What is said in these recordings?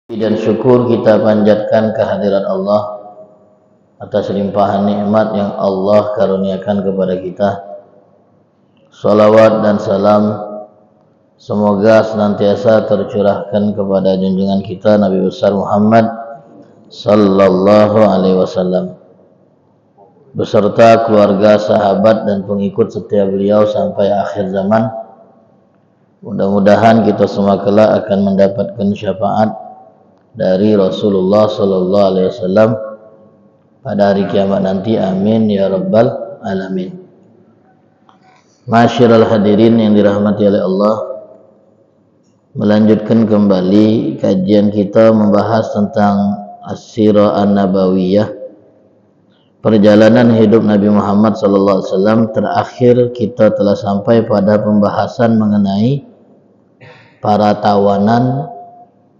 Dan syukur kita panjatkan kehadirat Allah atas limpahan nikmat yang Allah karuniakan kepada kita. Salawat dan salam semoga senantiasa tercurahkan kepada junjungan kita Nabi besar Muhammad sallallahu alaihi wasallam beserta keluarga, sahabat dan pengikut setia beliau sampai akhir zaman. Mudah-mudahan kita semua kelak akan mendapatkan syafaat dari Rasulullah sallallahu alaihi wasallam pada hari kiamat nanti. Amin ya rabbal alamin. Masyiral hadirin yang dirahmati oleh Allah, melanjutkan kembali kajian kita membahas tentang as-sirah an-nabawiyah, perjalanan hidup Nabi Muhammad sallallahu alaihi wasallam. Terakhir kita telah sampai pada pembahasan mengenai para tawanan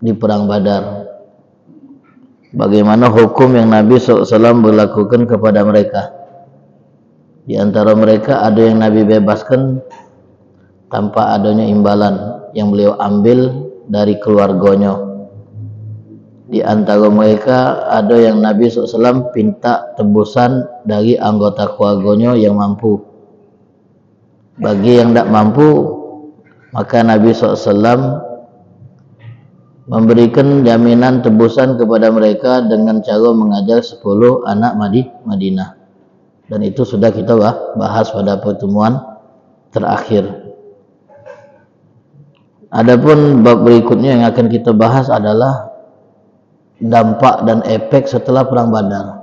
di perang Badar. Bagaimana hukum yang Nabi SAW berlakukan kepada mereka. Di antara mereka ada yang Nabi bebaskan tanpa adanya imbalan yang beliau ambil dari keluarganya. Di antara mereka ada yang Nabi SAW minta tebusan dari anggota keluarganya yang mampu. Bagi yang tidak mampu, maka Nabi SAW memberikan jaminan tebusan kepada mereka dengan cara mengajar 10 anak Madinah. Dan itu sudah kita bahas pada pertemuan terakhir. Adapun bab berikutnya yang akan kita bahas adalah dampak dan efek setelah perang Badar.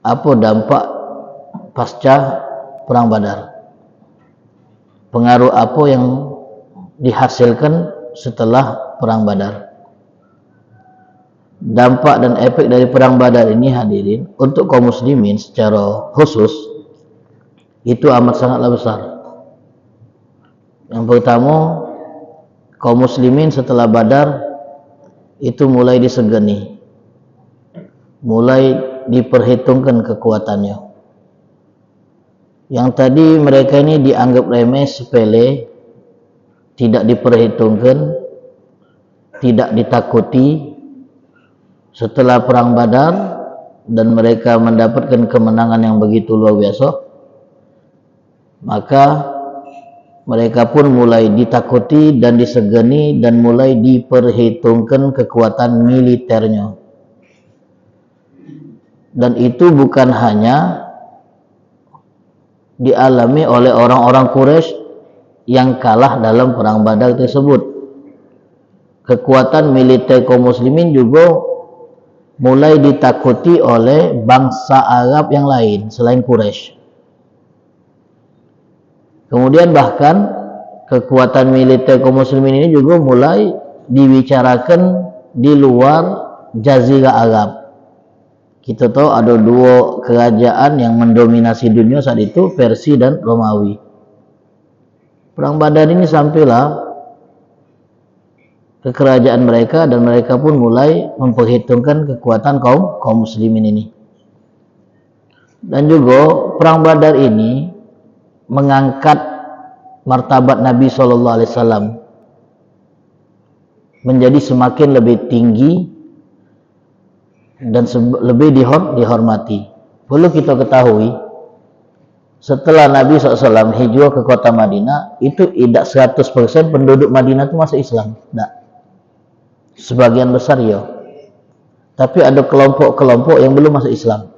Apa dampak pasca perang Badar? Pengaruh apa yang dihasilkan setelah perang Badar? Dampak dan efek dari perang Badar ini, hadirin, untuk kaum muslimin secara khusus itu amat sangatlah besar. Yang pertama, kaum muslimin setelah Badar itu mulai disegani, mulai diperhitungkan kekuatannya. Yang tadi mereka ini dianggap remeh, sepele, tidak diperhitungkan, tidak ditakuti. Setelah perang Badar dan mereka mendapatkan kemenangan yang begitu luar biasa, maka mereka pun mulai ditakuti dan disegani dan mulai diperhitungkan kekuatan militernya. Dan itu bukan hanya dialami oleh orang-orang Quraisy yang kalah dalam perang Badar tersebut. Kekuatan militer kaum muslimin juga mulai ditakuti oleh bangsa Arab yang lain selain Quraisy. Kemudian bahkan kekuatan militer kaum muslimin ini juga mulai dibicarakan di luar Jazirah Arab. Kita tahu ada 2 kerajaan yang mendominasi dunia saat itu, Persia dan Romawi. Perang Badar ini sampailah ke kerajaan mereka dan mereka pun mulai memperhitungkan kekuatan kaum muslimin ini. Dan juga perang Badar ini mengangkat martabat Nabi SAW menjadi semakin lebih tinggi dan lebih dihormati. Perlu kita ketahui, setelah Nabi SAW hijrah ke kota Madinah, itu tidak 100% penduduk Madinah itu masuk Islam. Tidak. Sebagian besar ya. Tapi ada kelompok-kelompok yang belum masuk Islam.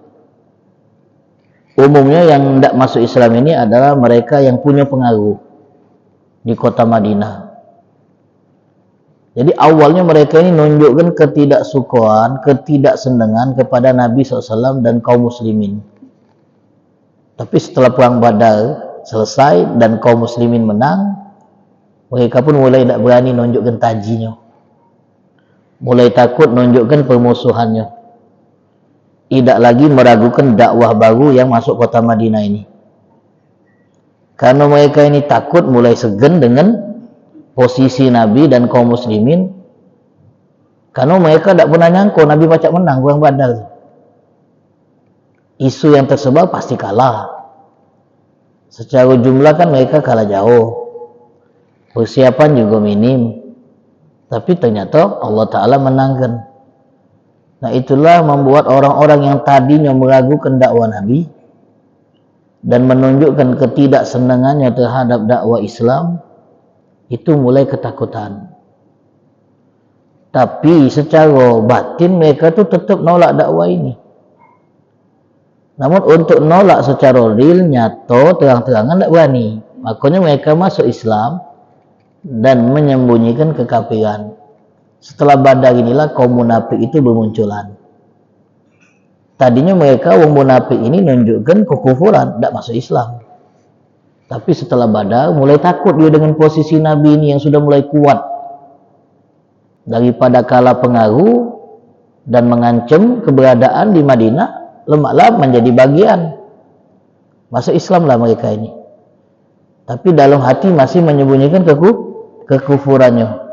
Umumnya yang tidak masuk Islam ini adalah mereka yang punya pengaruh di kota Madinah. Jadi awalnya mereka ini menunjukkan ketidaksukaan, ketidaksenangan kepada Nabi SAW dan kaum muslimin. Tapi setelah perang Badar selesai dan kaum muslimin menang, mereka pun mulai tidak berani menunjukkan tajinya, mulai takut menunjukkan permusuhannya, tidak lagi meragukan dakwah baru yang masuk kota Madinah ini. Karena mereka ini takut, mulai segan dengan posisi Nabi dan kaum muslimin, karena mereka tidak pernah nyangka Nabi pacak menang perang Badar. Isu yang tersebar pasti kalah. Secara jumlah kan mereka kalah jauh, persiapan juga minim. Tapi ternyata Allah Ta'ala menangkan. Nah, itulah membuat orang-orang yang tadinya meragukan dakwah Nabi dan menunjukkan ketidaksenangannya terhadap dakwah Islam, itu mulai ketakutan. Tapi secara batin mereka tu tetap nolak dakwah ini. Namun untuk nolak secara real, nyata, terang-terangan tak berani. Makanya mereka masuk Islam dan menyembunyikan kekafiran. Setelah Badar inilah kaum munafik itu bermunculan. Tadinya mereka orang munafik ini menunjukkan kekufuran, tak masuk Islam. Tapi setelah Badar mulai takut dia dengan posisi Nabi ini yang sudah mulai kuat. Daripada kalah pengaruh dan mengancam keberadaan di Madinah, lemah menjadi bagian. Masuk Islam lah mereka ini. Tapi dalam hati masih menyembunyikan kekufurannya.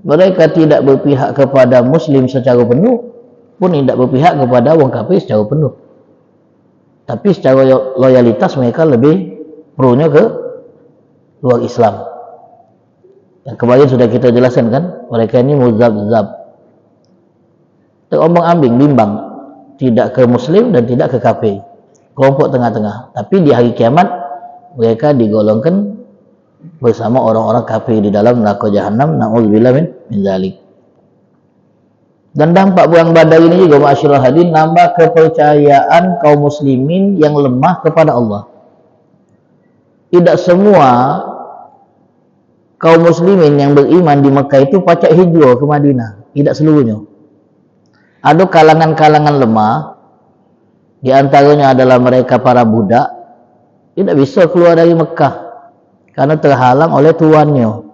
Mereka tidak berpihak kepada Muslim secara penuh, pun tidak berpihak kepada orang kafir secara penuh. Tapi secara loyalitas mereka lebih pro-nya ke luar Islam. Yang kemarin sudah kita jelaskan kan, mereka ini muzab-zab, terombang-ambing, bimbang, tidak ke Muslim dan tidak ke kafir, kelompok tengah-tengah. Tapi di hari kiamat mereka digolongkan bersama orang-orang kafir di dalam neraka jahanam. Na'udzubillah min dzalik. Dan dampak perang Badar ini juga, ma'asyiral hadirin, nambah kepercayaan kaum muslimin yang lemah kepada Allah. Tidak semua kaum muslimin yang beriman di Mekah itu pacak hijrah ke Madinah, tidak seluruhnya. Ada kalangan-kalangan lemah, di antaranya adalah mereka para budak, tidak bisa keluar dari Mekah karena terhalang oleh tuannya.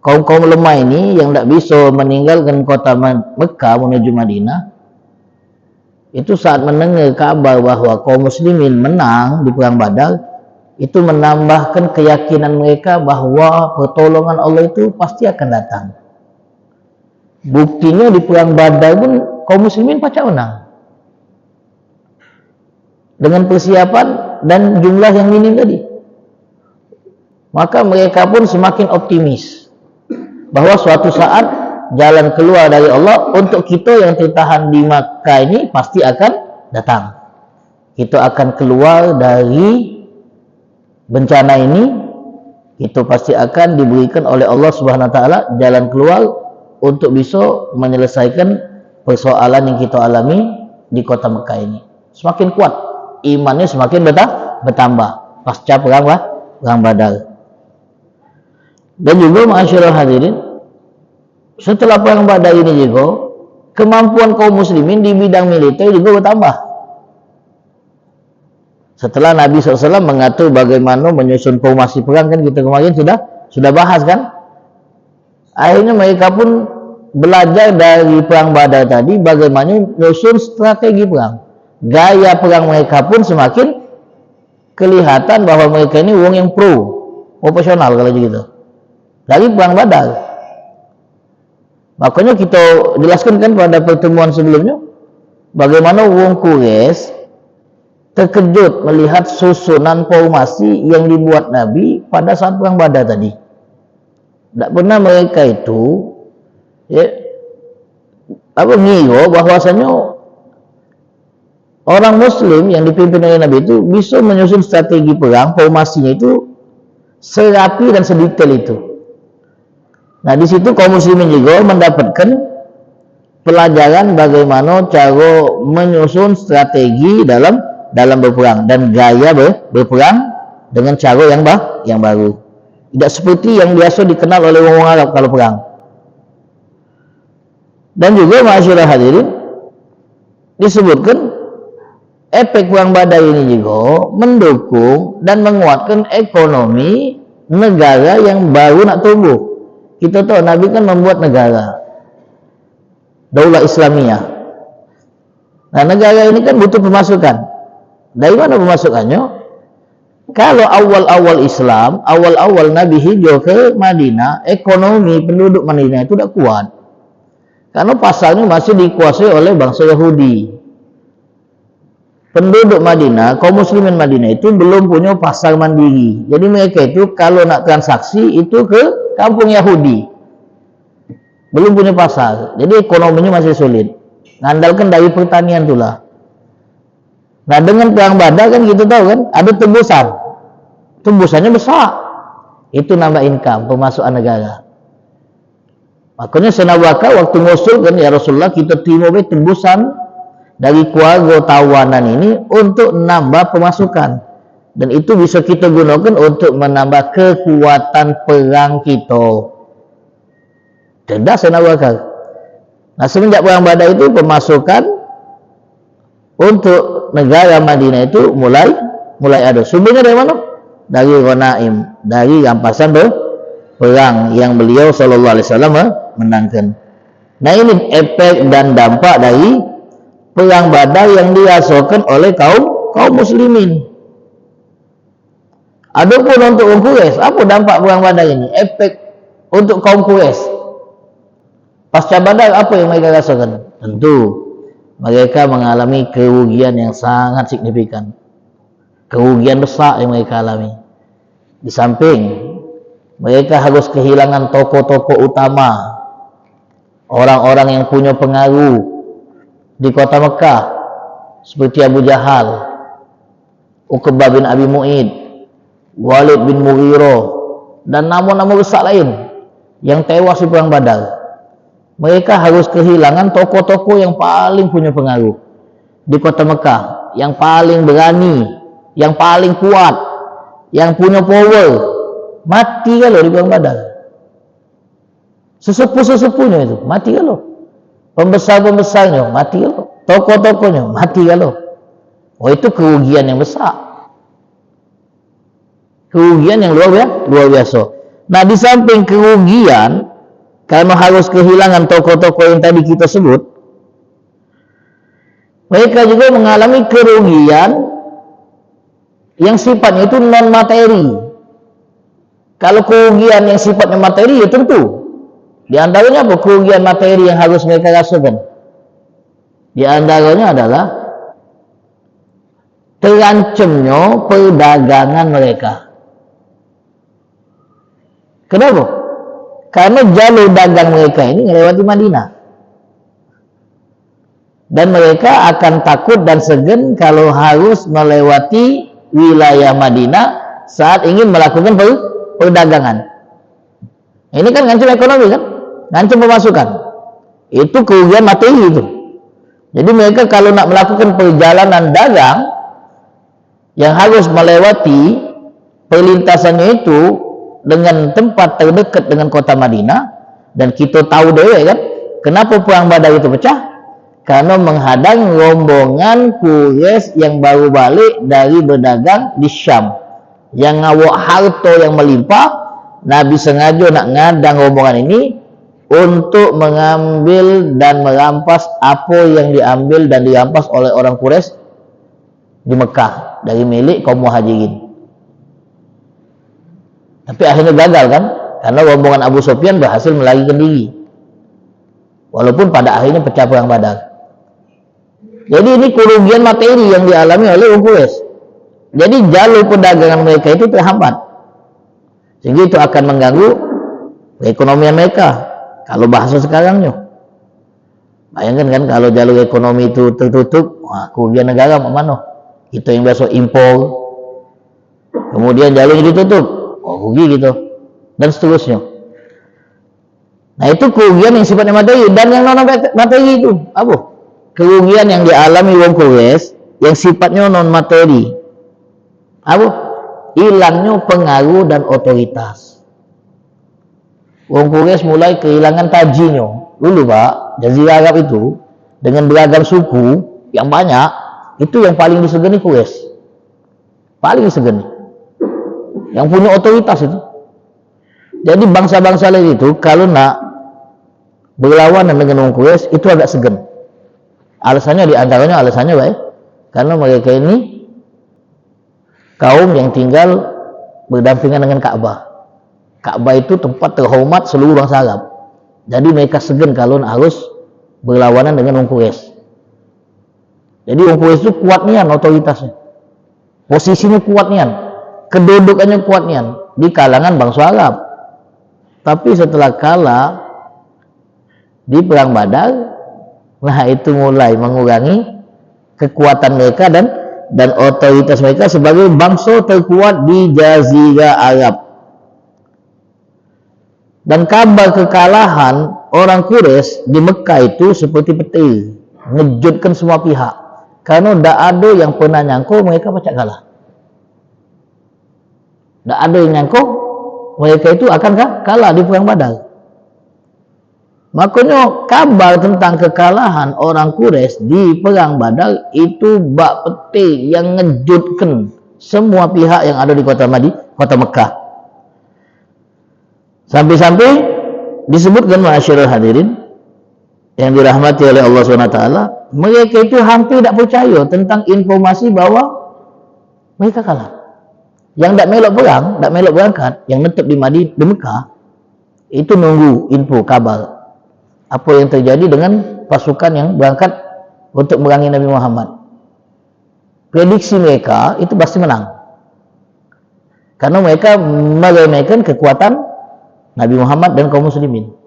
Kaum-kaum lemah ini yang tidak bisa meninggalkan kota Mekah menuju Madinah, itu saat mendengar kabar bahwa kaum muslimin menang di perang Badar, itu menambahkan keyakinan mereka bahwa pertolongan Allah itu pasti akan datang. Buktinya di perang Badar pun kaum muslimin pacak menang dengan persiapan dan jumlah yang minim tadi. Maka mereka pun semakin optimis bahwa suatu saat jalan keluar dari Allah untuk kita yang tertahan di Makkah ini pasti akan datang. Kita akan keluar dari bencana ini, itu pasti akan diberikan oleh Allah Subhanahu wa taala jalan keluar untuk bisa menyelesaikan persoalan yang kita alami di kota Mekah ini. Semakin kuat imannya, semakin bertambah pasca perang Badar. Dan juga ma'asyiral hadirin, setelah perang Badar ini juga kemampuan kaum muslimin di bidang militer juga bertambah. Setelah Nabi SAW mengatur bagaimana menyusun formasi perang, kan kita kemarin sudah bahas kan. Akhirnya mereka pun belajar dari perang Badar tadi bagaimana menyusun strategi perang. Gaya perang mereka pun semakin kelihatan bahwa mereka ini orang yang profesional kalau begitu. Dari perang Badar. Makanya kita jelaskan kan pada pertemuan sebelumnya bagaimana orang Quraisy terkejut melihat susunan formasi yang dibuat Nabi pada saat perang Badar tadi. Tak pernah mereka itu ngira bahwasanya orang Muslim yang dipimpin oleh Nabi itu bisa menyusun strategi perang, formasinya itu serapi dan sedetail itu. Nah, di situ kaum muslimin juga mendapatkan pelajaran bagaimana cara menyusun strategi dalam berperang dan gaya berperang dengan cara yang baru. Tidak seperti yang biasa dikenal oleh orang Arab kalau perang. Dan juga ma'asyiral hadirin, disebutkan efek perang Badar ini juga mendukung dan menguatkan ekonomi negara yang baru nak tumbuh. Kita tahu Nabi kan membuat negara Daulah Islamiyah. Nah, negara ini kan butuh pemasukan. Dari mana pemasukannya? Kalau awal-awal Islam, awal-awal Nabi hijrah ke Madinah, ekonomi penduduk Madinah itu tidak kuat. Karena pasarnya masih dikuasai oleh bangsa Yahudi. Penduduk Madinah, kaum muslimin Madinah itu belum punya pasar mandiri. Jadi mereka itu kalau nak transaksi itu ke kampung Yahudi, belum punya pasar, jadi ekonominya masih sulit, ngandalkan dari pertanian itulah. Nah dengan perang Badar kan gitu tahu kan, ada tembusannya besar, itu nambah income, pemasukan negara. Makanya Sayyidina Abu Bakar waktu ngusul kan, ya Rasulullah kita terima tembusan dari keluarga tawanan ini untuk nambah pemasukan, dan itu bisa kita gunakan untuk menambah kekuatan perang kita. Cerdas Sayyidina Abu Bakar. Nah semenjak perang Badar itu pemasukan untuk negara Madinah itu mulai ada. Sumbernya dari mana? Dari Ghanaim, dari rampasan perang yang beliau sallallahu alaihi wasallam menangkan. Nah ini efek dan dampak dari perang Badar yang dirasakan oleh kaum muslimin. Adapun untuk Quraisy, apa dampak perang Badar ini? Efek untuk kaum Quraisy pasca Badar apa yang mereka rasakan? Tentu mereka mengalami kerugian yang sangat signifikan, kerugian besar yang mereka alami. Di samping mereka harus kehilangan tokoh-tokoh utama, orang-orang yang punya pengaruh di kota Mekah seperti Abu Jahal, Uqbah bin Abi Mu'id, Walid bin Mughirah, dan nama-nama besar lain yang tewas di perang Badar. Mereka harus kehilangan tokoh-tokoh yang paling punya pengaruh di kota Mekah, yang paling berani, yang paling kuat, yang punya power. Mati kalau di perang Badar. Sesepuh-sesepuhnya itu mati kalau. Pembesar-pembesarnya mati kalau. Tokoh-tokohnya mati kalau. Oh itu kerugian yang besar. Kerugian yang luar biasa. Nah di samping kerugian karena harus kehilangan tokoh-tokoh yang tadi kita sebut, mereka juga mengalami kerugian yang sifatnya itu non materi. Kalau kerugian yang sifatnya materi ya tentu di antaranya apa? Kerugian materi yang harus mereka rasakan, di antaranya adalah terancamnya perdagangan mereka. Kenapa? Karena jalur dagang mereka ini melewati Madinah, dan mereka akan takut dan segan kalau harus melewati wilayah Madinah saat ingin melakukan perdagangan. Ini kan ngancam ekonomi kan, ngancam pemasukan. Itu kerugian materi itu. Jadi mereka kalau nak melakukan perjalanan dagang yang harus melewati perlintasannya itu dengan tempat terdekat dengan kota Madinah, dan kita tahu dewe kan kenapa perang Badar itu pecah, karena menghadang rombongan Quraisy yang baru balik dari berdagang di Syam yang ngawak harta yang melimpah. Nabi sengaja nak ngadang rombongan ini untuk mengambil dan merampas apa yang diambil dan dirampas oleh orang Quraisy di Mekah dari milik kaum Muhajirin. Tapi akhirnya gagal kan, karena rombongan Abu Sufyan berhasil melarikan diri, walaupun pada akhirnya pecah perang Badar. Jadi ini kerugian materi yang dialami oleh orang Quraisy. Jadi jalur perdagangan mereka itu terhambat, sehingga itu akan mengganggu perekonomian mereka. Kalau bahasa sekarangnya, bayangkan kan kalau jalur ekonomi itu tertutup, wah, kerugian negara mana? Itu yang biasa impor, kemudian jalurnya ditutup, rugi gitu, dan seterusnya. Nah itu kerugian yang sifatnya materi. Dan yang non materi itu apa? Kerugian yang dialami wong Quraisy yang sifatnya non materi apa? Hilangnya pengaruh dan otoritas. Wong Quraisy mulai kehilangan tajinya. Dulu Pak, Jazirah Arab itu dengan beragam suku yang banyak, itu yang paling disegani Quraisy, paling disegani, yang punya otoritas itu. Jadi bangsa-bangsa lain itu kalau nak berlawanan dengan orang Quraisy itu agak segan. Alasannya diantaranya alasannya baik, karena mereka ini kaum yang tinggal berdampingan dengan Ka'bah. Ka'bah itu tempat terhormat seluruh bangsa Arab. Jadi mereka segan kalau harus berlawanan dengan orang Quraisy. Jadi orang Quraisy itu kuat nian otoritasnya, posisinya kuat nian, kedudukannya kuat nian di kalangan bangsa Arab. Tapi setelah kalah di perang Badar, nah itu mulai mengurangi kekuatan mereka dan otoritas mereka sebagai bangsa terkuat di Jazirah Arab. Dan kabar kekalahan orang Quraisy di Mekah itu seperti petir, ngejutkan semua pihak, karena tidak ada yang pernah nyangka mereka pacak kalah. Tidak ada yang nyangka mereka itu akan kalah di perang Badar. Makanya kabar tentang kekalahan orang Quraisy di perang Badar itu bak petir yang ngejutkan semua pihak yang ada di kota Mekah. Sampai-sampai disebutkan ma'asyiral hadirin yang dirahmati oleh Allah SWT, mereka itu hampir tidak percaya tentang informasi bahwa mereka kalah. Yang tidak melok perang, tidak melok berangkat, yang netep di Mekah, itu nunggu info, kabar apa yang terjadi dengan pasukan yang berangkat untuk merangi Nabi Muhammad. Prediksi mereka itu pasti menang, karena mereka meremehkan kekuatan Nabi Muhammad dan kaum muslimin.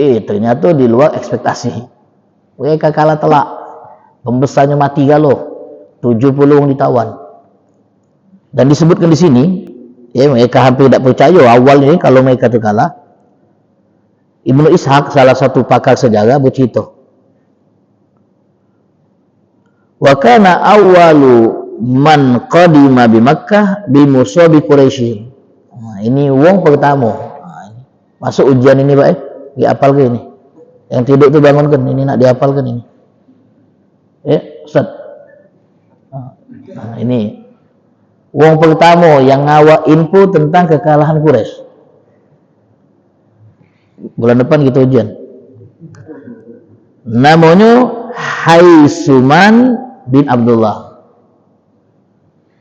Ternyata di luar ekspektasi. Mereka kalah telak. Pembesarnya mati galuh. 70 orang ditawan. Dan disebutkan di sini, mereka hampir tidak percaya awalnya kalau mereka itu kalah. Ibnu Ishaq, salah satu pakar sejarah, bercerita, wa kana awwalu man qadima bi Makkah bi musabi Quraisy. Nah, ini wong pertama. Masuk ujian ini Pak, dihafalkan ini. Yang tidur itu bangunkan, ini nak dihafalkan ini. Ustaz. Nah, ini wong pertama yang ngawak info tentang kekalahan Quraisy. Bulan depan kita ujian. Namanya Haisuman bin Abdullah.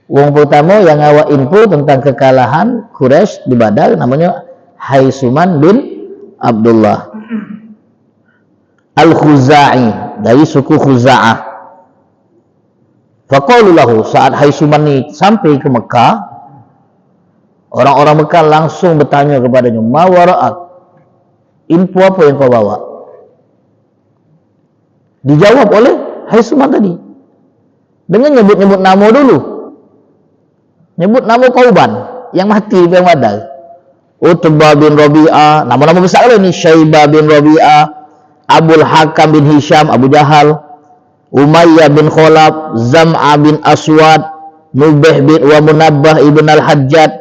Wong pertama yang ngawak info tentang kekalahan Quraisy di Badar namanya Haisuman bin Abdullah Al-Khuzai, dari suku Khuza'ah. Faqalu lahu, saat Haisuman ini sampai ke Mekah, orang-orang Mekah langsung bertanya kepadanya, ma wara'ak, info apa yang kau bawa? Dijawab oleh Haisuman tadi dengan nyebut-nyebut nama dulu, nyebut nama korban yang mati di perang Badar. Utbah bin Rabi'ah, nama-nama besar ini. Syaibah bin Rabi'ah, Abul Hakam bin Hisham, Abu Jahal, Umayyah bin Khalaf, Zam'a bin Aswad, Nubih bin wa Munabbah ibn al-Hajjaj,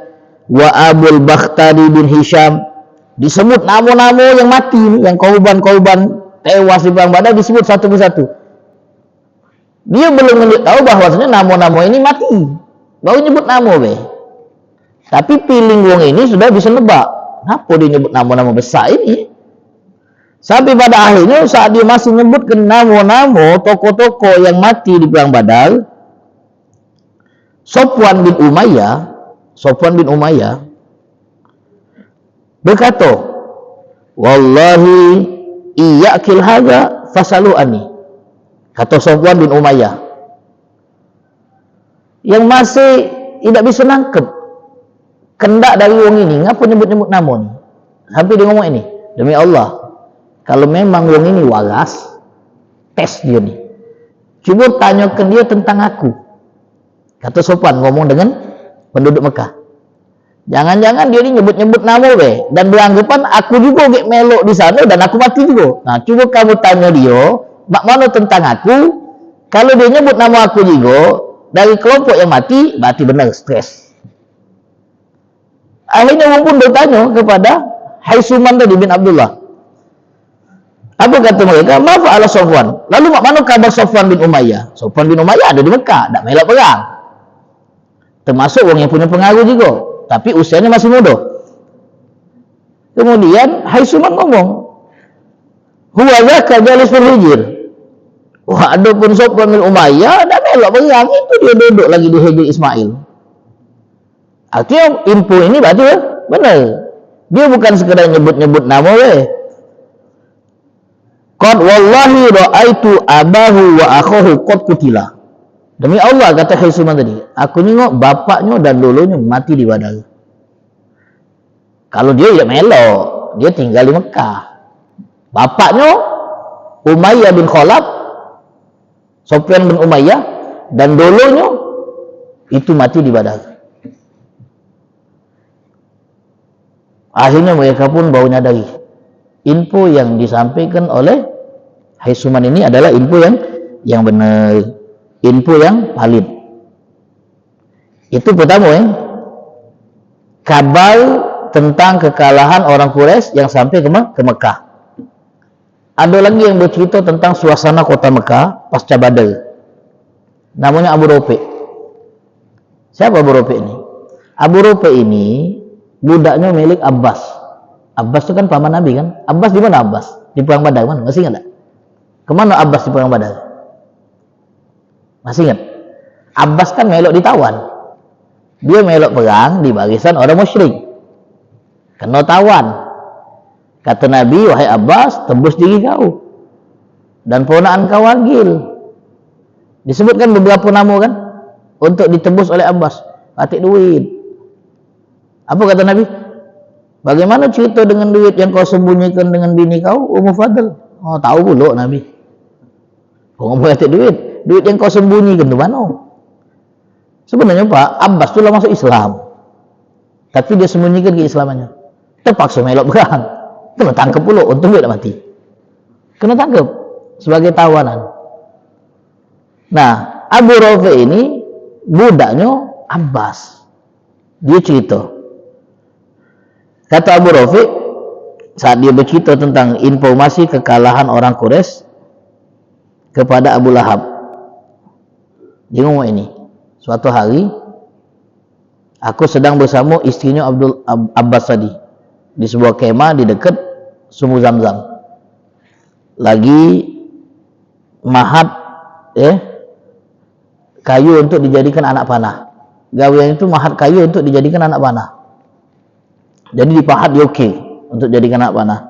wa Abul Bakhtari bin Hisham. Disebut nama-nama yang mati ini, yang korban-korban tewas di perang Badar, disebut satu persatu. Dia belum tahu bahwasanya nama-nama ini mati, baru nyebut nama Tapi piling wong ini sudah bisa nebak. Kenapa dia nyebut nama-nama besar ini? Sampai pada akhirnya saat dia masih nyebutkan nama-nama tokoh-tokoh yang mati di perang Badar, Sofwan bin Umayyah berkata, wallahi iyakil hadza fasalu'ani. Kata Sofwan bin Umayyah yang masih tidak bisa nangkep kendak dari wong ini, ngapa nyebut-nyebut nama ni? Sampai dia ngomong ini, demi Allah, kalau memang wong ini waras, tes dia ni. Cuba tanyakan dia tentang aku. Kata Sofwan ngomong dengan penduduk Mekah. Jangan-jangan dia ni nyebut-nyebut nama dan beranggapan aku juga melok di sana dan aku mati juga. Nah, cuba kamu tanya dia, bak mana tentang aku? Kalau dia nyebut nama aku juga dari kelompok yang mati, berarti benar stres. Akhirnya orang pun bertanya kepada Haisuman tadi bin Abdullah. Apa kata mereka? Ma fa'ala Sofwan. Lalu mana kabar Sofwan bin Umayyah? Sofwan bin Umayyah ada di Mekah, tak melak perang. Termasuk orang yang punya pengaruh juga, tapi usianya masih muda. Kemudian Haisuman ngomong, huwa dzaka jalisul hijr. Wah, adapun Sofwan bin Umayyah tak melak perang, itu dia duduk lagi di Hijr Ismail. Artinya info ini berarti benar. Dia bukan sekedar nyebut-nyebut nama Qad wallahi ra'aitu abahu wa akhahu qad kutila. Demi Allah, kata Haisuman tadi, aku nengok bapaknya dan lolonya mati di Badar. Kalau dia tidak melok, dia tinggal di Mekah. Bapaknya Umayyah bin Khalaf, Sufyan bin Umayyah, dan dulunya itu mati di Badar. Akhirnya mereka pun baru nyadari info yang disampaikan oleh Haisuman ini adalah info yang benar, info yang valid. Itu pertama kabar tentang kekalahan orang Quraisy yang sampai ke Mekah. Ada lagi yang bercerita tentang suasana kota Mekah pasca Badar. Namanya Abu Rafi'. Siapa Abu Rafi' ini? Abu Rafi' ini budaknya milik Abbas. Abbas itu kan paman Nabi kan? Abbas di mana Abbas? Di perang Badar mana? Masih ingat tak? Kemana Abbas di perang Badar? Masih ingat? Abbas kan melok ditawan. Dia melok perang di barisan orang musyrik. Kena tawan. Kata Nabi, wahai Abbas, tebus diri kau dan ponakan kau Wagil. Disebutkan beberapa nama kan untuk ditebus oleh Abbas. Patik duit. Apa kata Nabi? Bagaimana cerita dengan duit yang kau sembunyikan dengan bini kau, Ummu Fadl? Oh, tahu pula Nabi. Kau ngomong patik duit. Duit yang kau sembunyikan tu mana? Sebenarnya Pak, Abbas tu lah masuk Islam. Tapi dia sembunyikan keislamannya. Terpaksa melok perang. Kena tangkap pula, untung dia tak mati. Kena tangkap sebagai tawanan. Nah, Abu Rafi' ini budaknya Abbas. Dia cerita. Kata Abu Rafi' saat dia bercerita tentang informasi kekalahan orang Quraisy kepada Abu Lahab. Dia ngomong ini. Suatu hari aku sedang bersama istrinya Abbas tadi di sebuah kemah di dekat Sumur Zamzam. Lagi mahat kayu untuk dijadikan anak panah. Gawean itu mahat kayu untuk dijadikan anak panah. Jadi dipahat di okey untuk jadikan anak panah.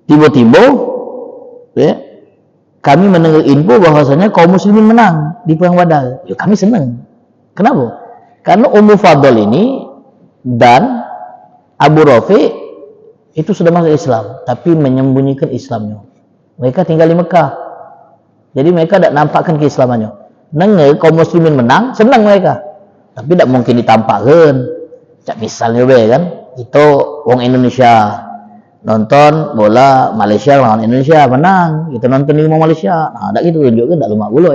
Tiba-tiba kami mendengar info bahwasanya kaum muslimin menang di perang Badar. Ya, kami senang. Kenapa? Karena Ummu Fadl ini dan Abu Rafi' itu sudah masuk Islam, tapi menyembunyikan Islamnya. Mereka tinggal di Mekah. Jadi mereka tidak nampakkan keislamannya. Dengar kaum muslimin menang, senang mereka. Tapi tidak mungkin ditampakkan. Cak misalnya kan, itu wong Indonesia nonton bola Malaysia lawan Indonesia menang, kita nonton di Malaysia. Nah, tak gitu tunjukkan, tak lumak pula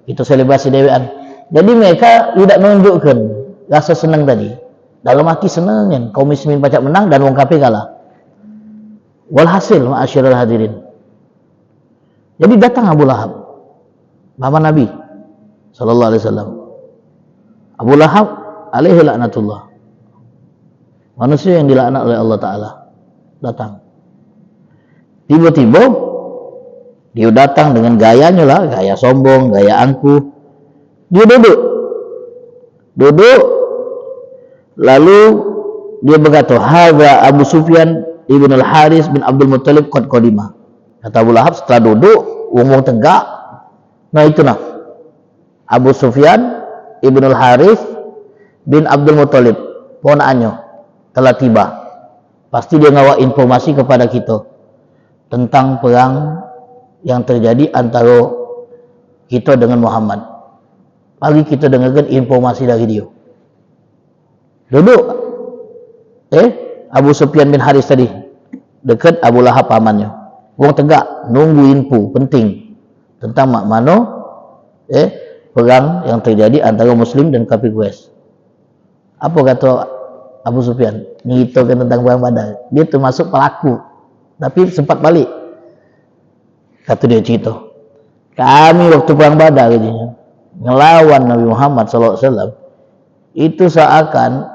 itu selebrasi dewan. Jadi mereka tidak menunjukkan rasa senang tadi. Dalam hati senang kan, kaum muslimin pacak menang dan wong kafir kalah. Walhasil ma'asyiral hadirin. Jadi datang Abu Lahab, paman Nabi sallallahu alaihi wasallam. Abu Lahab alaihi laknatullah. Manusia yang dilaknat oleh Allah Ta'ala datang. Tiba-tiba dia datang dengan gayanya lah, gaya sombong, gaya angkuh. Dia duduk lalu dia berkata, hadza Abu Sufyan ibn al-Haris bin Abdul Muttalib qad qadima. Kata Abu Lahab setelah duduk wong tegak. Nah itu nah Abu Sufyan ibn al-Haris bin Abdul Muttalib, ponakannya telah tiba. Pasti dia ngawa informasi kepada kita tentang perang yang terjadi antara kita dengan Muhammad. Mari kita dengarkan informasi dari dia. Duduk Abu Sufyan bin Haris tadi dekat Abu Lahab pamannya. Wong tegak nunggu info penting tentang mana perang yang terjadi antara Muslim dan kafir Quraisy. Apa kata Abu Sufyan? Nyitokan tentang perang Badar. Dia termasuk pelaku, tapi sempat balik. Kata dia cerita, kami waktu perang Badar ngelawan Nabi Muhammad SAW, itu seakan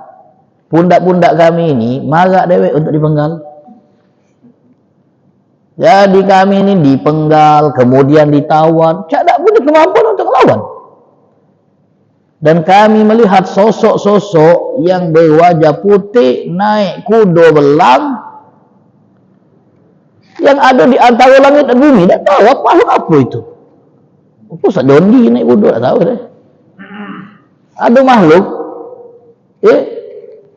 pundak-pundak kami ini marah dewek untuk dipenggal. Jadi kami ini dipenggal, kemudian ditawan, tak punya kemampuan untuk melawan. Dan kami melihat sosok-sosok yang berwajah putih naik kuda belang yang ada di antara langit dan bumi. Tak tahu apa itu. Ustaz Dondi naik kuda, tak tahu deh. Ada makhluk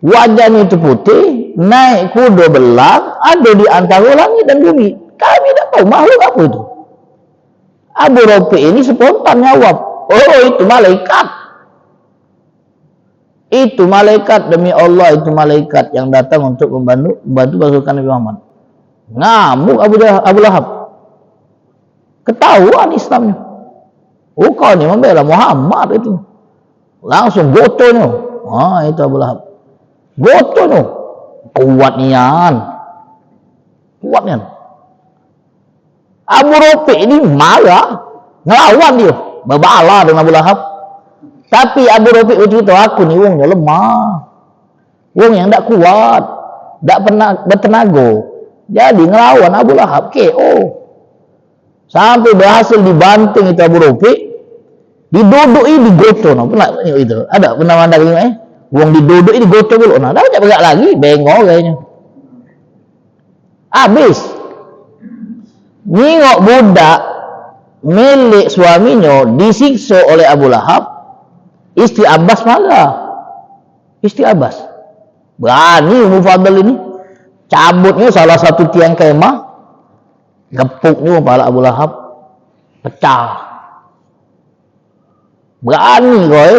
Wajahnya itu putih, naik kuda belang, ada di antara langit dan bumi. Kami tidak tahu makhluk apa itu. Abu Rafi ini spontan jawab, oh itu malaikat. Itu malaikat, demi Allah itu malaikat yang datang untuk membantu pasukan Nabi Muhammad. Ngamuk Abu Lahab. Ketahuan Islamnya. Oh kau ni membela Muhammad itu. Langsung gotonya. Itu Abu Lahab. Gotonya. Kuatnya. Abu Rafi ini marah. Ngelawan dia. Berbala dengan Abu Lahab. Tapi Abu Rafi itu aku ni wongnya lemah. Wong yang tak kuat. Tak pernah bertenaga. Jadi ngelawan Abu Lahab. KO. Sampai berhasil dibanting itu Abu Rafi. Didudui di goto. Pernah itu? Ada pernah anda ini? Wong didudui di goto dulu. Dah tak bergerak lagi. Bengok kayaknya. Habis. Ningok budak milik suaminya disiksa oleh Abu Lahab. Istri Abbas marah. Istri Abbas. Berani Mufaddal ini. Cabutnya salah satu tiang kemah. Gepuknya kepala Abu Lahab. Pecah. Berani kau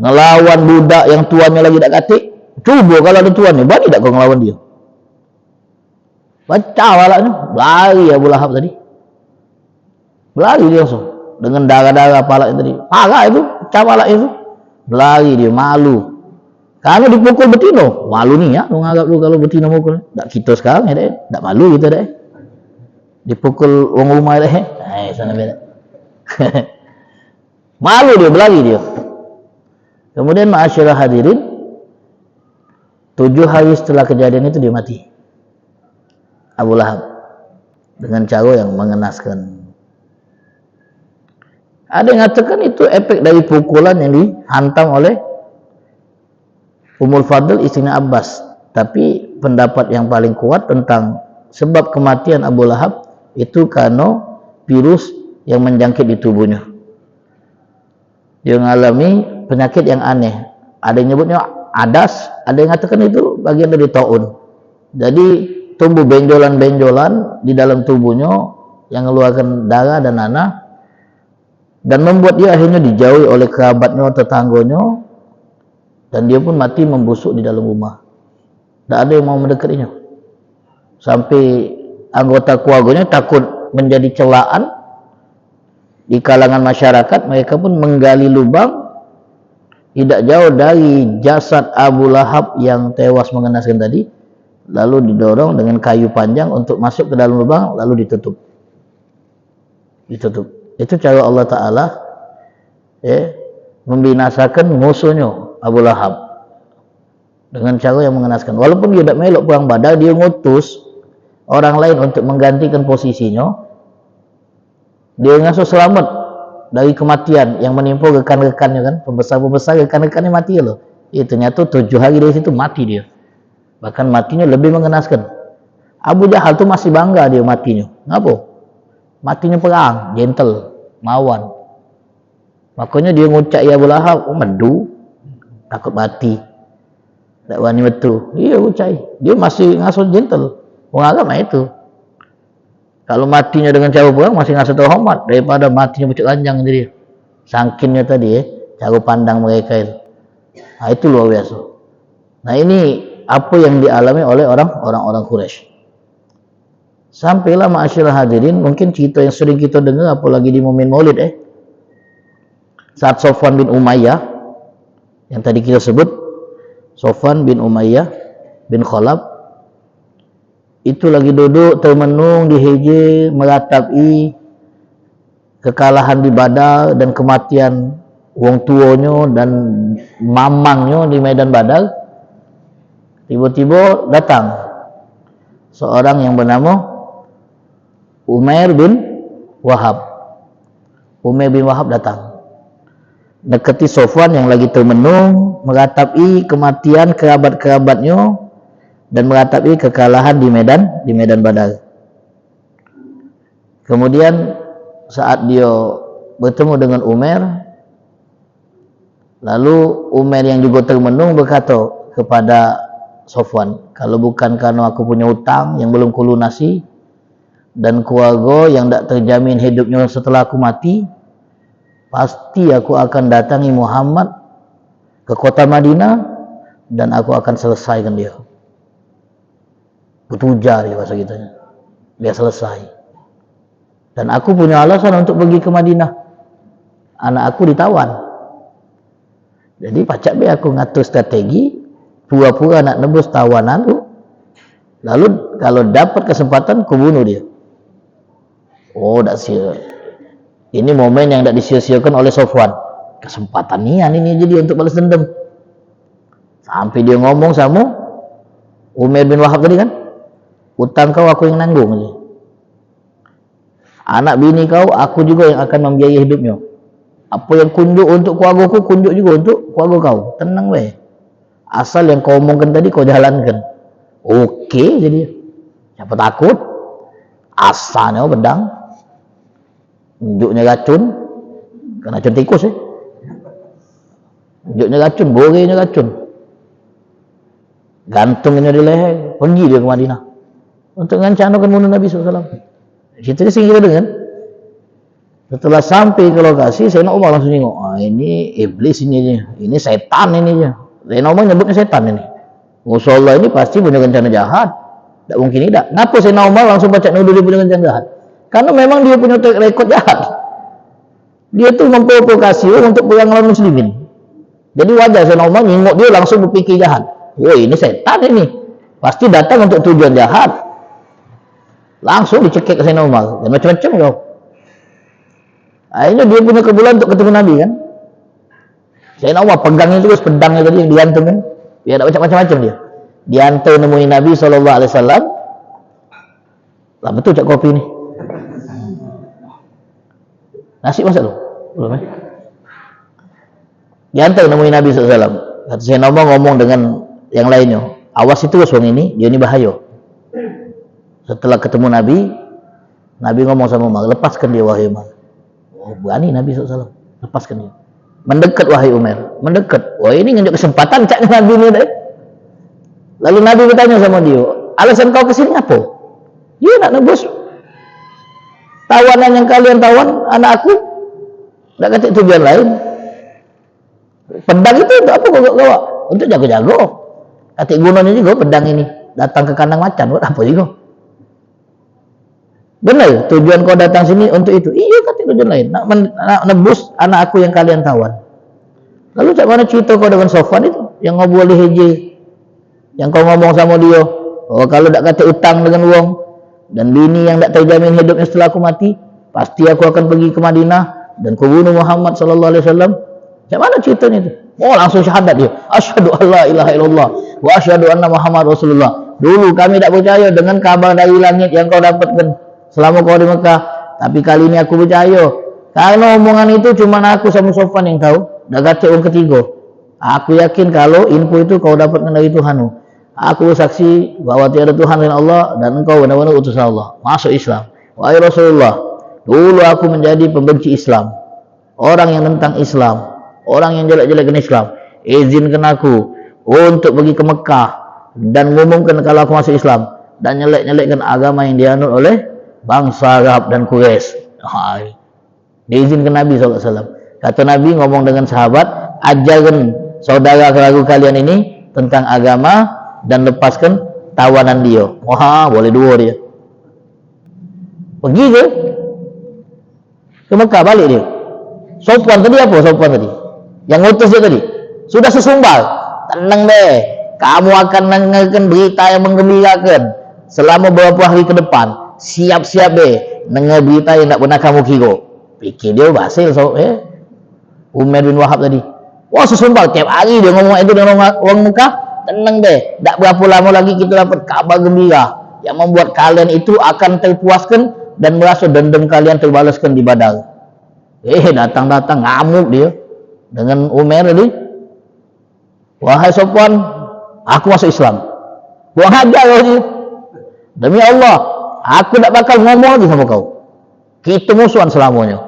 ngelawan budak yang tuannya lagi tak katik. Cuba kalau ada tuannya. Berani tak kau ngelawan dia? Pecah kepalanya. Lari Abu Lahab tadi. Lari dia langsung. Dengan darah-darah kepala tadi. Parah itu. Pecah kepala itu. Lari dia. Malu. Kami dipukul betino. Malu ni ya. Menganggap lu kalau betino mukul. Tak kita sekarang ya deh. Tak malu kita deh. Dipukul orang rumah deh. Sana beda. Malu dia. Berlari dia. Kemudian ma'asyarah hadirin. 7 hari setelah kejadian itu dia mati. Abu Lahab. Dengan cara yang mengenaskan. Ada yang mengatakan itu efek dari pukulan yang dihantam oleh Ummul Fadl istrinya Abbas. Tapi pendapat yang paling kuat tentang sebab kematian Abu Lahab itu karena virus yang menjangkit di tubuhnya. Dia mengalami penyakit yang aneh. Ada yang nyebutnya adas, ada yang mengatakan itu bagian dari taun. Jadi tumbuh benjolan-benjolan di dalam tubuhnya yang mengeluarkan darah dan nanah. Dan membuat dia akhirnya dijauhi oleh kerabatnya, tetangganya, dan dia pun mati membusuk di dalam rumah. Tak ada yang mau mendekatinya. Sampai anggota keluarganya takut menjadi celaan di kalangan masyarakat, mereka pun menggali lubang tidak jauh dari jasad Abu Lahab yang tewas mengenaskan tadi, lalu didorong dengan kayu panjang untuk masuk ke dalam lubang, lalu ditutup. Itu cara Allah Ta'ala membinasakan musuhnya Abu Lahab dengan cara yang mengenaskan. Walaupun dia tak melok perang Badar, dia ngutus orang lain untuk menggantikan posisinya. Dia ngasuh selamat dari kematian yang menimpa rekan-rekannya kan, pembesar-pembesar rekan-rekannya mati loh. Ternyata 7 hari dari situ mati dia. Bahkan matinya lebih mengenaskan. Abu Jahal tu masih bangga dia matinya. Kenapa? Matinya perang, gentle, mawan. Makanya dia ngucap ya Abu Lahab, medu, takut mati. Tak berani betul. Iya ngucap. Dia masih ngasuh gentle. Menganggap itu. Kalau matinya dengan cara perang masih ngasuh terhormat daripada matinya pucuk lanjang dia. Sangkinnya tadi cara pandang mereka itu. Itu luar biasa. Nah ini apa yang dialami oleh orang-orang Quraisy. Sampailah ma'asyiral hadirin, mungkin cerita yang sering kita dengar apalagi di momen Maulid saat Sofwan bin Umayyah yang tadi kita sebut, Sofwan bin Umayyah bin Khalaf itu lagi duduk termenung di hijau meratapi kekalahan di Badar dan kematian wong tuanya dan mamangnya di medan Badar. Tiba-tiba datang seorang yang bernama Umair bin Wahab. Umair bin Wahab datang dekati Sofwan yang lagi termenung meratapi kematian kerabat-kerabatnya dan meratapi kekalahan di medan Badar. Kemudian saat dia bertemu dengan Umair, lalu Umair yang juga termenung berkata, kepada Sofwan, kalau bukan karena aku punya hutang yang belum kulunasi dan keluarga yang tak terjamin hidupnya setelah aku mati, pasti aku akan datangi Muhammad ke kota Madinah dan aku akan selesaikan dia. Betujar dia bahasa kita, dia selesai. Dan aku punya alasan untuk pergi ke Madinah, anak aku ditawan. Jadi pacak be aku ngatur strategi pura-pura nak nebus tawanan tu, lalu kalau dapat kesempatan ku bunuh dia. Oh, tak sia. Ini momen yang tak disia-siakan oleh Sofwan. Kesempatan nian ini jadi untuk balas dendam. Sampai dia ngomong sama Umair bin Wahab tadi kan, hutang kau aku yang nanggung aja. Anak bini kau aku juga yang akan membiayai hidupnya. Apa yang kunjuk untuk keluarga aku, kunjuk juga untuk keluarga kau. Tenang weh. Asal yang kau omongkan tadi kau jalankan. Okey jadi. Siapa takut? Asalnya pedang. Unjuknya racun. Kan racun tikus Unjuknya racun, borenya racun. Gantungnya di leher. Pergi dia ke Madinah. Untuk ngancanakan bunuh Nabi SAW. Situ dia singgih dengan. Setelah sampai ke lokasi, Sayyidina Umar langsung tengok, ini iblis ini setan ini aja. Sayyidina Umar nyebutnya setan ini. Masya Allah, ini pasti punya rencana jahat. Tak mungkin tidak. Kenapa Sayyidina Umar langsung baca nuduh dia punya rencana jahat? Karena memang dia punya track record jahat. Dia tuh memprovokasi untuk perang lawan muslimin. Jadi wajar Sayyidina Umar nyingok dia langsung berpikir jahat. Oh, ini setan ini. Pasti datang untuk tujuan jahat. Langsung dicekik ke Sayyidina Umar. Dan macam-macam kau. Akhirnya dia punya kebulan untuk ketemu Nabi kan. Sayyidina Umar pegangnya terus pedangnya tadi yang digantung kan. Biar tak macam-macam dia. Diantar nemui Nabi SAW. Lah betul cak kopi ni. Nasi masak tu? Belum Diantar nemui Nabi SAW. Kata Sayyidina Umar ngomong dengan yang lainnya. Awas itu orang ini, dia ni bahaya. Setelah ketemu Nabi, Nabi ngomong sama Umar, lepaskan dia wahai Umar. Oh, berani Nabi SAW, lepaskan dia. Mendekat wahai Umar, mendekat. Wah, ini ngunjuk kesempatan cak Nabi ni dah. Lalu Nabi bertanya sama dia, alasan kau kesini apa? Dia nak nebus tawanan yang kalian tawan anak aku. Tak kata tujuan lain. Pedang itu untuk apa kau bawa? Untuk jaga-jaga. Katik gunanya juga pedang ini. Datang ke kandang macan, buat apa juga? Benar, tujuan kau datang sini untuk itu. Iya, kata tujuan lain. Nak nebus anak aku yang kalian tawan. Lalu cak mana cerita kau dengan Sofwan itu? Yang ngobrol di heje. Yang kau ngomong sama dia. Oh, kalau tak kata utang dengan uang. Dan bini yang tak terjamin hidupnya setelah aku mati. Pasti aku akan pergi ke Madinah. Dan ku bunuh Muhammad SAW. Cak mana ceritanya itu? Oh, langsung syahadat dia. Asyhadu an la ilaha illallah. Wa asyhadu anna Muhammad Rasulullah. Dulu kami tak percaya dengan kabar dari langit yang kau dapatkan selama kau di Mekah, tapi kali ini aku percaya karena omongan itu cuma aku sama Sofwan yang tahu. Dah kata orang ketiga, aku yakin kalau info itu kau dapatkan dari Tuhanmu. Aku saksi bahwa tiada Tuhan selain Allah dan engkau benar-benar utusan Allah. Masuk Islam. Wahai Rasulullah, dulu aku menjadi pembenci Islam, orang yang tentang Islam, orang yang jelek-jelekan Islam. Izinkan aku untuk pergi ke Mekah dan ngumumkan kalau aku masuk Islam dan nyelek-nyelekkan agama yang dianut oleh bangsa Arab dan Quraisy. Diizinkan Nabi SAW. Kata Nabi ngomong dengan sahabat, ajarkan saudara keragu kalian ini tentang agama dan lepaskan tawanan dia. Wah, boleh dua dia. Pergi je ke Mekah, balik dia. Sofwan tadi apa? Sofwan tadi yang ngutus dia tadi sudah sesumbal. Tenang deh, kamu akan mendengarkan berita yang menggembirakan selama beberapa hari ke depan. Siap-siap deh dengar berita yang tak pernah kamu kira. Fikir dia berhasil Umair bin Wahab tadi. Wah, sesumbal tiap hari dia ngomong itu dengan orang Mekah. Tenang deh, tak berapa lama lagi kita dapat kabar gembira yang membuat kalian itu akan terpuaskan dan merasa dendam kalian terbalaskan di Badar. Datang-datang ngamuk dia dengan Umair tadi. Wahai Sofwan, aku masuk Islam. Buang ajar kau ni. Demi Allah, aku tak bakal ngomong lagi sama kau. Kita musuhan selamanya.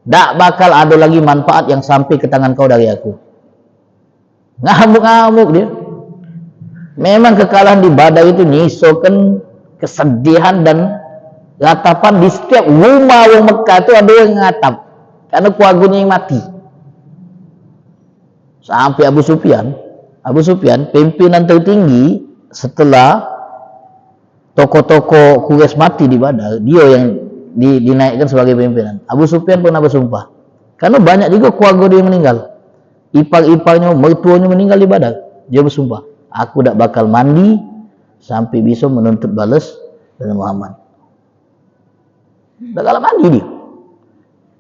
Tak bakal ada lagi manfaat yang sampai ke tangan kau dari aku. Ngamuk-ngamuk dia. Memang kekalahan di Badar itu nyisokan kesedihan dan ratapan di setiap rumah orang Mekah itu ada yang ngatap karena keluarganya yang mati. Sampai Abu Sufyan pimpinan tertinggi setelah tokoh-tokoh Quraisy mati di Badar, dia yang dinaikkan sebagai pimpinan. Abu Sufyan pernah bersumpah karena banyak juga keluarga dia meninggal, ipar-iparnya, mertuanya meninggal di Badar. Dia bersumpah, aku tak bakal mandi sampai bisa menuntut balas dengan Muhammad. Tak galak mandi dia.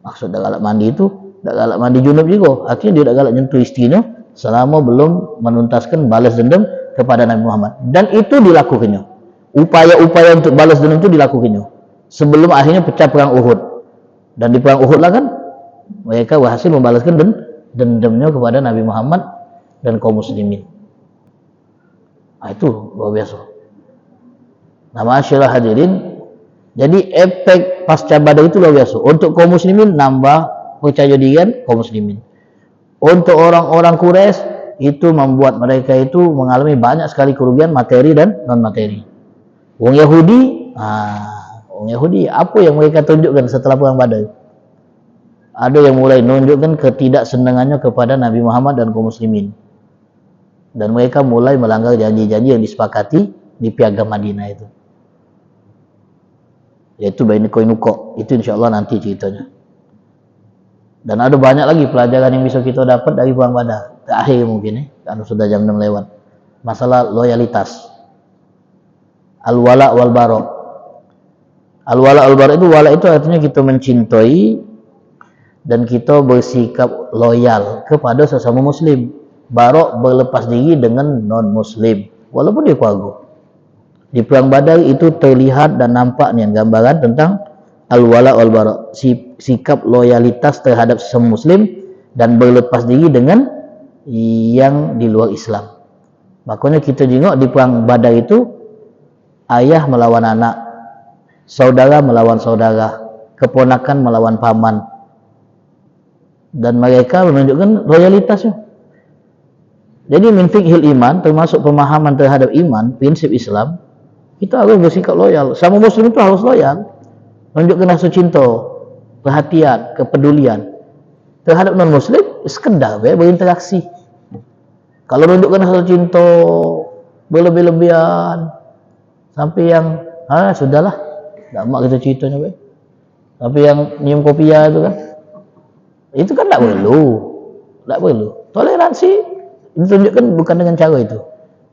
Maksud tak galak mandi itu tak galak mandi junub juga. Akhirnya dia tak galak nyentuh istrinya selama belum menuntaskan balas dendam kepada Nabi Muhammad. Dan itu dilakukannya. Upaya-upaya untuk balas dendam itu dilakukannya sebelum akhirnya pecah perang Uhud. Dan di perang Uhud lah kan mereka berhasil membalaskan dendamnya kepada Nabi Muhammad dan kaum muslimin. Nah, itu luar biasa. Nah, masyaallah hadirin, jadi efek pasca Badar itu luar biasa. Untuk kaum muslimin nambah percaya diri kaum muslimin. Untuk orang-orang Quraisy itu membuat mereka itu mengalami banyak sekali kerugian materi dan non materi. Orang Yahudi, apa yang mereka tunjukkan setelah perang Badar? Ada yang mulai menunjukkan ketidaksenangannya kepada Nabi Muhammad dan kaum muslimin. Dan mereka mulai melanggar janji-janji yang disepakati di Piagam Madinah itu. Yaitu Baini Koinuko. Itu insyaallah nanti ceritanya. Dan ada banyak lagi pelajaran yang bisa kita dapat dari perang Badar. Terakhir mungkin karena sudah jam 6 lewat. Masalah loyalitas. Al-wala wal bara. Al-wala wal bara itu, wala itu artinya kita mencintai dan kita bersikap loyal kepada sesama muslim. Bara berlepas diri dengan non muslim walaupun dia keluarga. Di perang Badar itu terlihat dan nampak nih gambaran tentang al-wala wal bara, sikap loyalitas terhadap sesama muslim dan berlepas diri dengan yang di luar Islam. Makanya kita tengok di perang Badar itu ayah melawan anak, saudara melawan saudara, keponakan melawan paman, dan mereka menunjukkan loyalitasnya. Jadi min fiqhil iman, termasuk pemahaman terhadap iman, prinsip Islam, kita harus bersikap loyal. Sama muslim itu harus loyal, menunjukkan rasa cinta, perhatian, kepedulian. Terhadap non muslim sekedar berinteraksi. Kalau menunjukkan rasa cinta berlebih-lebihan sampai yang sudahlah, tak mak kita ceritanya tapi yang nyium kopiah itu kan tak perlu. Toleransi ditunjukkan bukan dengan cara itu.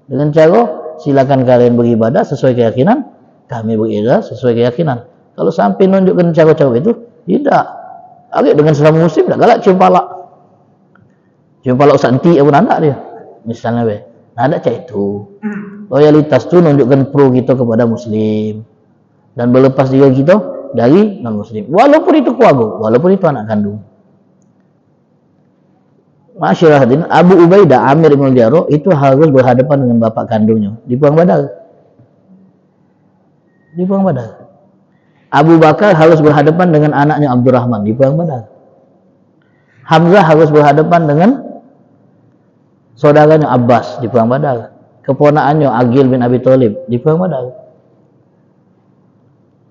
Dengan cara silakan kalian beribadah sesuai keyakinan, kami beribadah sesuai keyakinan. Kalau sampai menunjukkan cara-cara itu, tidak. Agak dengan sesama muslim tak galak cium palak. Cium palak santi apa anak dia. Misalnya ada cara itu. Loyalitas itu menunjukkan pro kita kepada muslim dan berlepas diri kita dari non muslim. Walaupun itu keluarga, walaupun itu anak kandung. Masyaallah hadirin, Abu Ubaidah Amir bin Jarrah itu harus berhadapan dengan bapak kandungnya di perang Badar. Abu Bakar harus berhadapan dengan anaknya Abdurrahman di perang Badar. Hamzah harus berhadapan dengan saudaranya Abbas di perang Badar. Keponakannya Aqil bin Abi Thalib di perang Badar.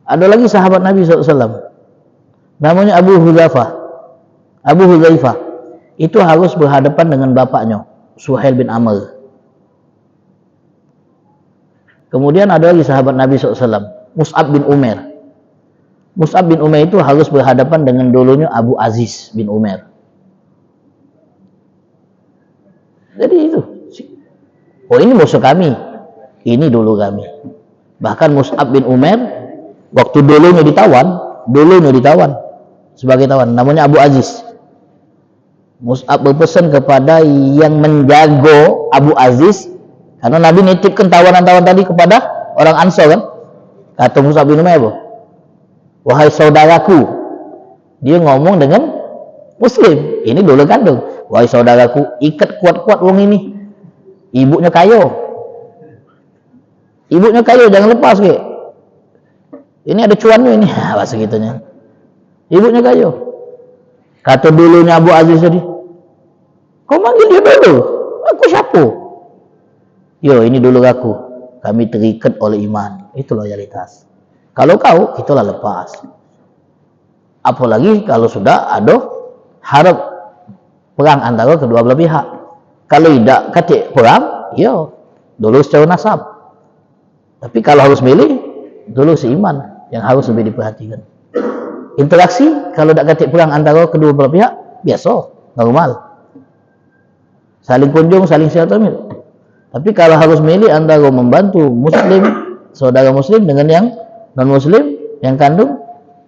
Ada lagi sahabat Nabi SAW namanya Abu Hudzaifah. Itu harus berhadapan dengan bapaknya Suhail bin Amr. Kemudian ada lagi sahabat Nabi SAW Mus'ab bin Umair. Mus'ab bin Umair itu harus berhadapan dengan dulunya Abu Aziz bin Umair. Jadi itu, ini musuh kami, ini dulu kami. Bahkan Mus'ab bin Umair waktu dulunya ditawan sebagai tawan, namanya Abu Aziz. Mus'ab berpesan kepada yang menjago Abu Aziz, karena Nabi nitipkan tawanan-tawanan tadi kepada orang Ansor kan. Kata Mus'ab bin Umair apa? Wahai saudaraku. Dia ngomong dengan muslim, ini dulu kandung. Wahai saudaraku, ikat kuat-kuat wong ini. Ibunya kayo, jangan lepas ke. Ini ada cuannya ini, bahasa gitunya. Ibunya kayo. Kata dulunya Abu Aziz tadi, kau manggil dia dulu, aku siapa? Yo, ini dulu aku. Kami terikat oleh iman. Itu loyalitas. Kalau kau, itulah lepas. Apalagi kalau sudah ada harap perang antara kedua belah pihak. Kalau tidak katik perang, yo, dulu secara nasab. Tapi kalau harus milih, dulu seiman yang harus lebih diperhatikan. Interaksi kalau tidak katik perang antara kedua belah pihak, biasa, normal. Saling kunjung, saling silaturahmi. Tapi kalau harus milih antara membantu muslim, saudara muslim dengan yang non muslim yang kandung,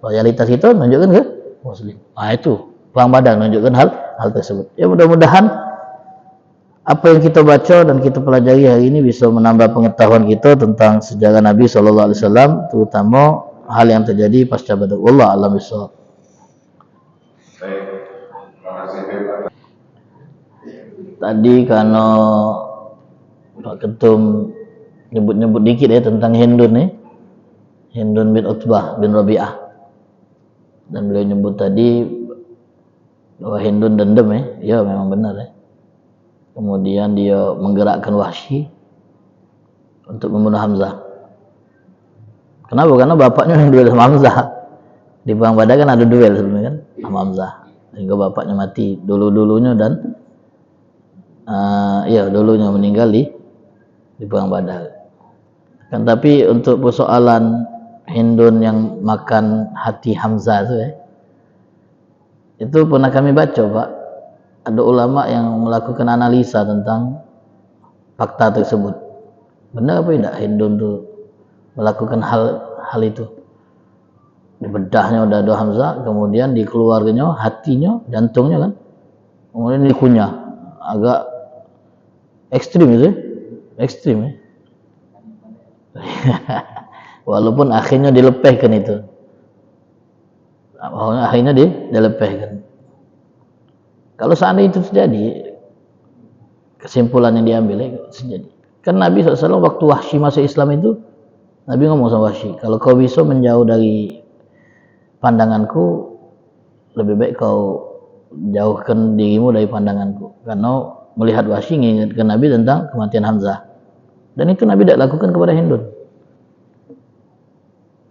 loyalitas itu menunjukkan ke muslim. Itu perang Badar menunjukkan hal tersebut. Ya, mudah-mudahan apa yang kita baca dan kita pelajari hari ini bisa menambah pengetahuan kita tentang sejarah Nabi SAW, terutama hal yang terjadi pasca Badar. Wallahu a'lam bishawab. Tadi karena Pak Ketum nyebut-nyebut dikit ya tentang Hindun nih, Hindun bin Utbah bin Rabi'ah, dan beliau nyebut tadi bahwa Hindun dendam ya memang benar ya. Kemudian dia menggerakkan Wahsy untuk membunuh Hamzah. Kenapa? Karena bapaknya yang duel sama Hamzah. Di perang Badar kan ada duel sebelumnya kan sama Hamzah, sehingga bapaknya mati dulunya dan dulunya meninggal di perang Badar. Kan tapi untuk persoalan Hindun yang makan hati Hamzah itu pernah kami baca, Pak. Ada ulama yang melakukan analisa tentang fakta tersebut. Benar apa tidak Hindun itu melakukan hal itu? Di bedahnya udah ada Hamzah, kemudian di keluarganya, hatinya, jantungnya kan, kemudian dikunyah. Agak ekstrim itu, ekstrim ya. Walaupun akhirnya dilepehkan itu, akhirnya dilepehkan. Kalau seandainya itu terjadi, kesimpulan yang diambil terjadi. Kan Nabi SAW waktu Wahsy masuk Islam itu, Nabi ngomong sama Wahsy, kalau kau bisa menjauh dari pandanganku, lebih baik kau jauhkan dirimu dari pandanganku. Karena melihat Wahsy mengingatkan Nabi tentang kematian Hamzah. Dan itu Nabi tidak lakukan kepada Hindun.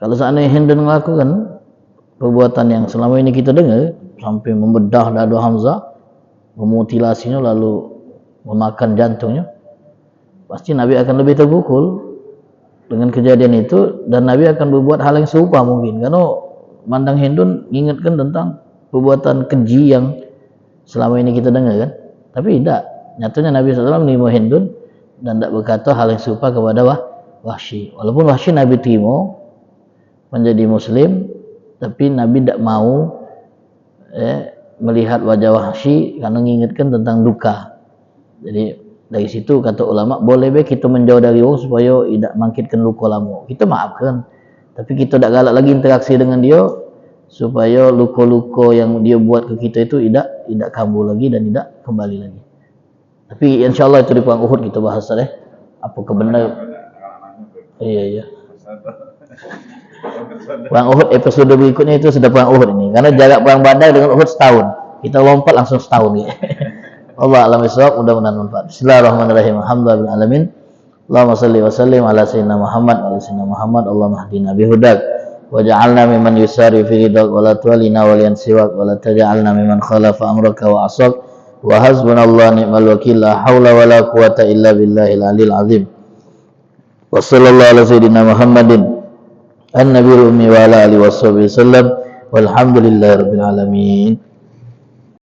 Kalau seandainya Hindun melakukan perbuatan yang selama ini kita dengar, sampai membedah dada Hamzah, memutilasinya lalu memakan jantungnya, pasti Nabi akan lebih terpukul dengan kejadian itu, dan Nabi akan berbuat hal yang serupa mungkin. Karena mandang Hindun mengingatkan tentang perbuatan keji yang selama ini kita dengar kan. Tapi tidak, nyatanya Nabi SAW menerima Hindun dan tidak berkata hal yang serupa kepada Wahsy. Walaupun Wahsy Nabi terima menjadi muslim, tapi Nabi tidak mau melihat wajah Wahsy karena mengingatkan tentang duka. Jadi dari situ kata ulama, boleh baik kita menjauh dari orang supaya tidak mangkitkan luka lama. Kita maafkan, tapi kita tidak galak lagi interaksi dengan dia supaya luka-luka yang dia buat ke kita itu tidak kambuh lagi dan tidak kembali lagi. Tapi insyaallah itu di perang Uhud kita bahas apakah benar. Iya. Perang Uhud episode berikutnya itu sudah perang Uhud ini, karena jarak perang Badar dengan Uhud setahun. Kita lompat langsung setahun gitu. Allah alam bisawab, mudah-mudahan manfaat. Bismillahirrahmanirrahim. Alhamdulillah alamin. Allahumma shalli wa sallim ala sayyidina Muhammad wa ala sayyidina Muhammad. Allahumma hdina bihudak waj'alna mimman yusari fi ridak wa la tuwallina waliyan siwak wa la taj'alna mimman khalafa amraka wa asab wa hasbunallahu ni'mal wakil la haula wa la quwata illa billahil aliyil azim. Wa sallallahu ala sayyidina Muhammadin an-nabiyil ummi wa ala alihi washabihi wasallam walhamdulillahi rabbil alamin.